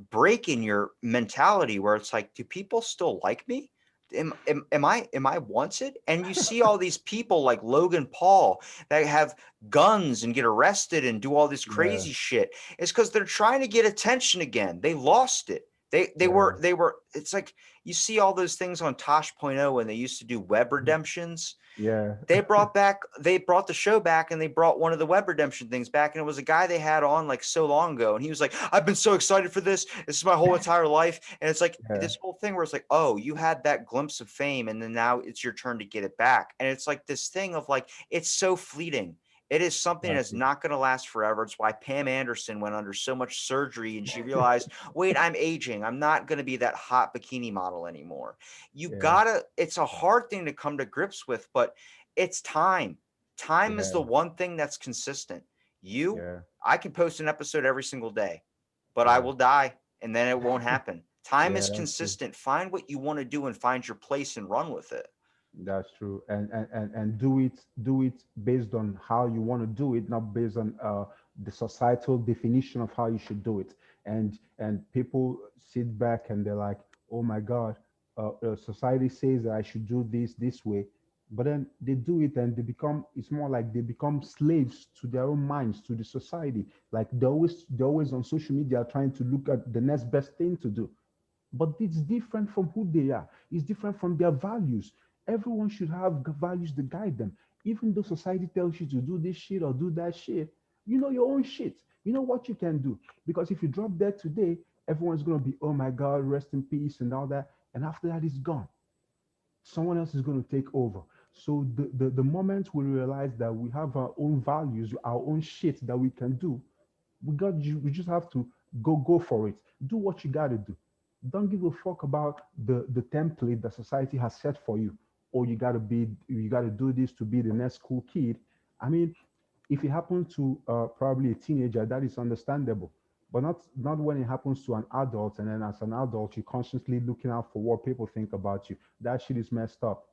break in your mentality where it's like, do people still like me? Am I wanted? And you see all these people like Logan Paul that have guns and get arrested and do all this yeah, crazy shit. It's because they're trying to get attention again. They lost it. yeah, They were. It's like you see all those things on Tosh.0 when they used to do web redemptions. yeah, They brought the show back, and they brought one of the web redemption things back, and it was a guy they had on like so long ago, and he was like, I've been so excited for this is my whole entire life. And it's like yeah, this whole thing where it's like, oh, you had that glimpse of fame, and then now it's your turn to get it back. And it's like this thing of like, it's so fleeting. It is something that's exactly. not going to last forever. It's why Pam Anderson went under so much surgery, and she realized, wait, I'm aging, I'm not going to be that hot bikini model anymore. Yeah, It's a hard thing to come to grips with, but it's time. Time is the yeah, one thing that's consistent. You, yeah, I can post an episode every single day, but I yeah, will die, and then it won't happen. Time yeah. is That's true. consistent. Find what you want to do and find your place and run with it. That's true. And do it based on how you want to do it, not based on the societal definition of how you should do it. And people sit back and they're like, oh my God, society says that I should do this way, but then they do it and it's more like they become slaves to their own minds, to the society. Like they're always on social media trying to look at the next best thing to do, but it's different from who they are. It's different from their values. Everyone should have values to guide them. Even though society tells you to do this shit or do that shit, you know your own shit. You know what you can do? Because if you drop dead today, everyone's going to be, oh my God, rest in peace and all that. And after that, it's gone. Someone else is going to take over. So the moment we realize that we have our own values, our own shit that we can do, we just have to go for it. Do what you got to do. Don't give a fuck about the template that society has set for you. Or you got to do this to be the next cool kid. I mean, if it happens to probably a teenager, that is understandable, but not when it happens to an adult, and then as an adult you're constantly looking out for what people think about you. That shit is messed up.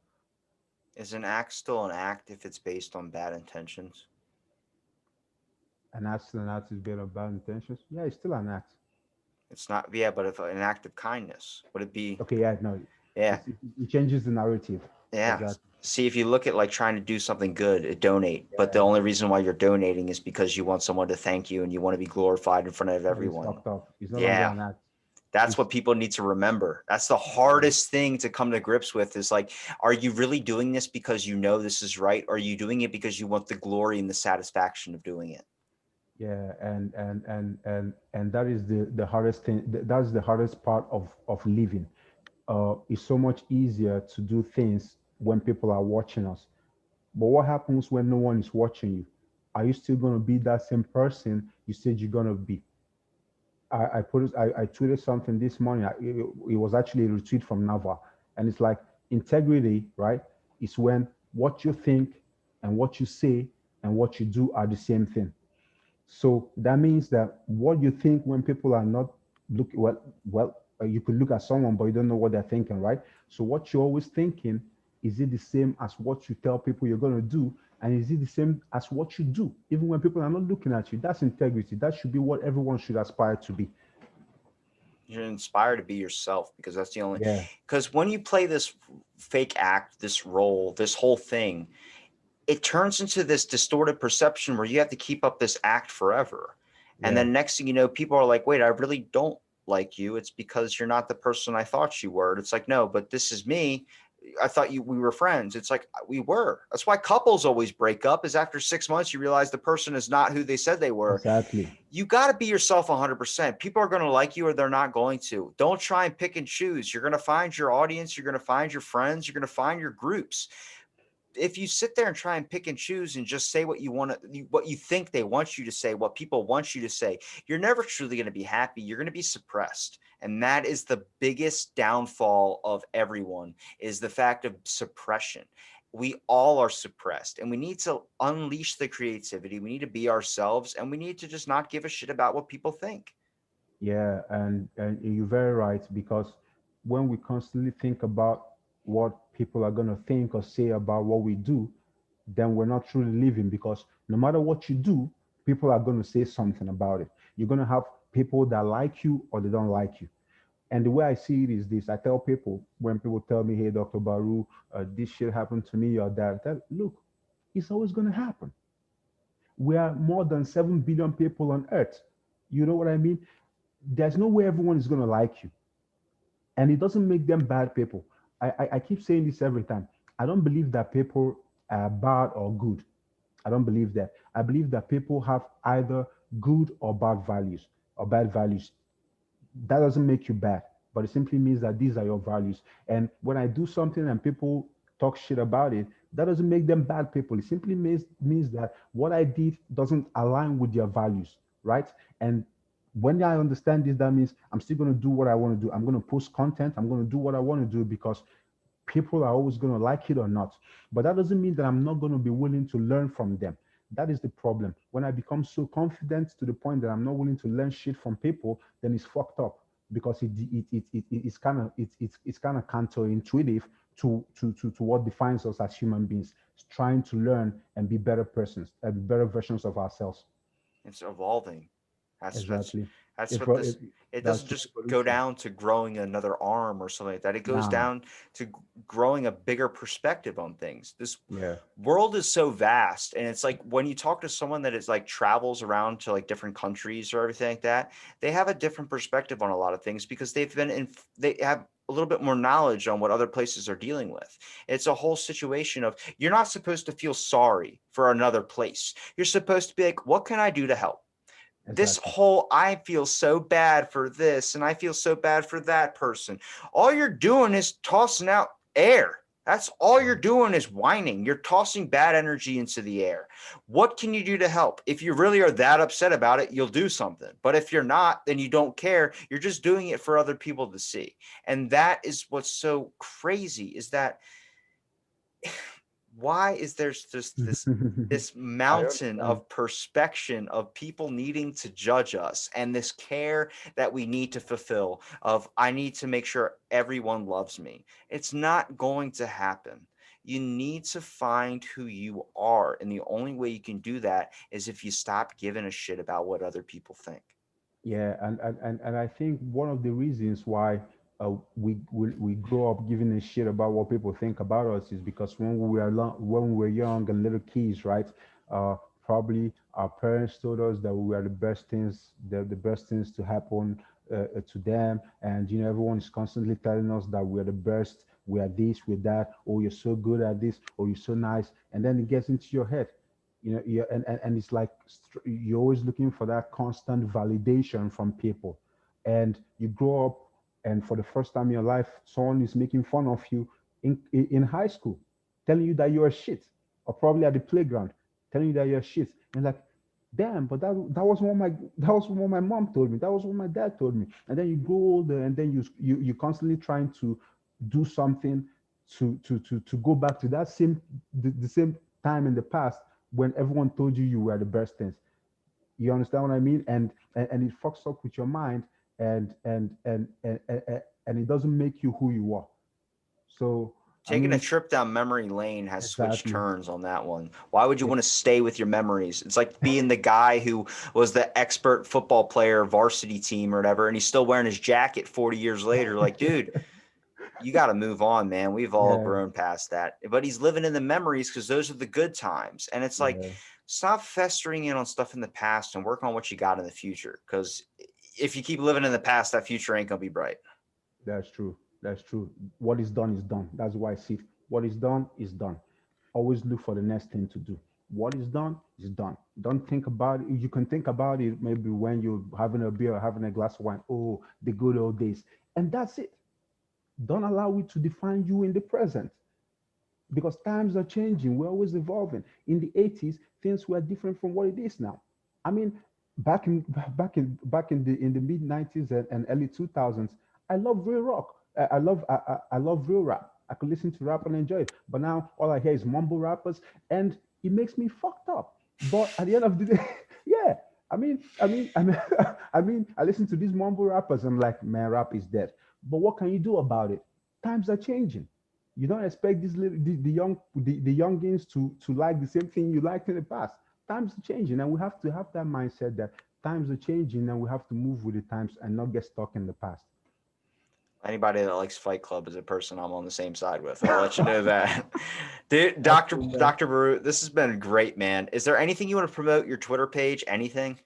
Is an act still an act if it's based on bad intentions? An act is based on bad intentions. Yeah, it's still an act. It's not, yeah, but if an act of kindness, would it be? Okay, yeah, no, Yeah, it changes the narrative. yeah. Exactly. See, if you look at like trying to do something good, donate, but the Yeah, only reason why you're donating is because you want someone to thank you and you want to be glorified in front of that is everyone. fucked up. It's no longer Yeah, an act. that's It's what people need to remember. That's the yeah, hardest thing to come to grips with is like, are you really doing this because you know this is right? Or are you doing it because you want the glory and the satisfaction of doing it? yeah, and that is the hardest thing. That's the hardest part of living. It's so much easier to do things when people are watching us. But what happens when no one is watching you? Are you still going to be that same person you said you're going to be? I tweeted something this morning. It was actually a retweet from Nava. And it's like integrity, right? Is when what you think and what you say and what you do are the same thing. So that means that what you think when people are not looking you could look at someone, but you don't know what they're thinking, right? So what you're always thinking, is it the same as what you tell people you're going to do? And is it the same as what you do, even when people are not looking at you? That's integrity. That should be what everyone should aspire to be. You're inspired to be yourself because that's the only, Yeah, because when you play this fake act, this role, this whole thing, it turns into this distorted perception where you have to keep up this act forever. And yeah, then next thing you know, people are like, wait, I really don't like you. It's because you're not the person I thought you were. It's like, no, but this is me. I thought we were friends. It's like we were. That's why couples always break up is after 6 months, you realize the person is not who they said they were. exactly. You got to be yourself 100%. People are going to like you or they're not going to. Don't try and pick and choose. You're going to find your audience. You're going to find your friends. You're going to find your groups. If you sit there and try and pick and choose and just say what you want to, what you think they want you to say, what people want you to say, you're never truly going to be happy. You're going to be suppressed. And that is the biggest downfall of everyone is the fact of suppression. We all are suppressed and we need to unleash the creativity. We need to be ourselves and we need to just not give a shit about what people think. Yeah, and you're very right, because when we constantly think about what people are going to think or say about what we do, then we're not truly living, because no matter what you do, people are going to say something about it. You're going to have people that like you or they don't like you. And the way I see it is this: I tell people, when people tell me, hey, Dr. BaRuu, this shit happened to me or that, look, it's always going to happen. We are more than 7 billion people on earth. You know what I mean? There's no way everyone is going to like you, and it doesn't make them bad people. I keep saying this every time. I don't believe that people are bad or good. I don't believe that. I believe that people have either good or bad values, or bad values. That doesn't make you bad, but it simply means that these are your values. And when I do something and people talk shit about it, that doesn't make them bad people. It simply means that what I did doesn't align with their values, right? And when I understand this, that means I'm still going to do what I want to do. I'm going to post content. I'm going to do what I want to do, because people are always going to like it or not. But that doesn't mean that I'm not going to be willing to learn from them. That is the problem. When I become so confident to the point that I'm not willing to learn shit from people, then it's fucked up, because it's kind of it's kind of counterintuitive to what defines us as human beings. It's trying to learn and be better persons and be better versions of ourselves. It's evolving. That's that's Exactly. that's If, what if this. It that's doesn't true just go evolution. down to growing another arm or something like that. It goes Nah. down to growing a bigger perspective on things. This Yeah. world is so vast, and it's like when you talk to someone that is like travels around to like different countries or everything like that, they have a different perspective on a lot of things because they've been in. They have a little bit more knowledge on what other places are dealing with. It's a whole situation of you're not supposed to feel sorry for another place. You're supposed to be like, what can I do to help? this Exactly. whole I feel so bad for this and I feel so bad for that person. All you're doing is tossing out air. That's all you're doing is whining. You're tossing bad energy into the air. What can you do to help? If you really are that upset about it, you'll do something. But if you're not, then you don't care. You're just doing it for other people to see. And that is what's so crazy is that why is there's just this I mountain understand. of perspection of people needing to judge us and this care that we need to fulfill of I need to make sure everyone loves me. It's not going to happen. You need to find who you are, and the only way you can do that is if you stop giving a shit about what other people think. Yeah, and I think one of the reasons why we grow up giving a shit about what people think about us is because when we were young and little kids, right? Uh, Probably our parents told us that we were the best things to happen to them, and everyone is constantly telling us that we're the best, we are this, we're that. Oh, you're so good at this, or you're so nice, and then it gets into your head. And it's like you're always looking for that constant validation from people, and you grow up, and for the first time in your life someone is making fun of you in high school, telling you that you're shit, or probably at the playground telling you that you're shit, and like, damn, but that was what my mom told me, that was what my dad told me. And then you grow older, and then you're constantly trying to do something to go back to that the same time in the past when everyone told you you were the best things. You understand what I mean? And it fucks up with your mind, and it doesn't make you who you are. So I Taking a mean, trip down memory lane has switched exactly. turns on that one. Why would you It, want to stay with your memories? It's like being the guy who was the expert football player, varsity team or whatever, and he's still wearing his jacket 40 years later. Like, dude, you got to move on, man. We've all yeah, grown past that. But he's living in the memories because those are the good times. And it's like, yeah, stop festering in on stuff in the past and work on what you got in the future. Because if you keep living in the past, that future ain't going to be bright. that's true. That's true. What is done is done. That's why I see it. What is done is done. Always look for the next thing to do. What is done is done. Don't think about it. You can think about it maybe when you're having a beer or having a glass of wine. Oh, the good old days. And that's it. Don't allow it to define you in the present, because times are changing. We're always evolving. In the 80s, things were different from what it is now. I mean, back in the mid 90s and early 2000s, I love real rock. I love real rap. I could listen to rap and enjoy it. But now all I hear is mumble rappers, and it makes me fucked up. But at the end of the day, yeah. I listen to these mumble rappers. I'm like, man, rap is dead. But what can you do about it? Times are changing. You don't expect the youngins to like the same thing you liked in the past. Times are changing, and we have to have that mindset that times are changing, and we have to move with the times and not get stuck in the past. Anybody that likes Fight Club is a person I'm on the same side with. I'll let you know that. Dude, That's Dr. cool, man. Dr. BaRuu, this has been great, man. Is there anything you want to promote your Twitter page? Anything?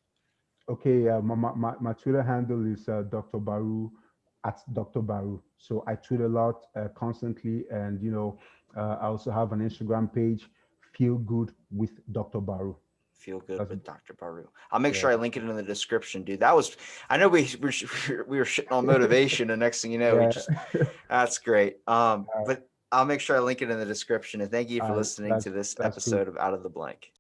Okay, my Twitter handle is Dr. BaRuu at Dr. BaRuu. So I tweet a lot constantly, and I also have an Instagram page, Feel Good with Dr. BaRuu. Feel good That's with Dr. BaRuu. I'll make yeah, sure I link it in the description, dude. That was, I know we were shitting on motivation, and next thing you know, we yeah. just, that's great. But I'll make sure I link it in the description. And thank you for listening That's to this that's cool. episode of Out of the Blank.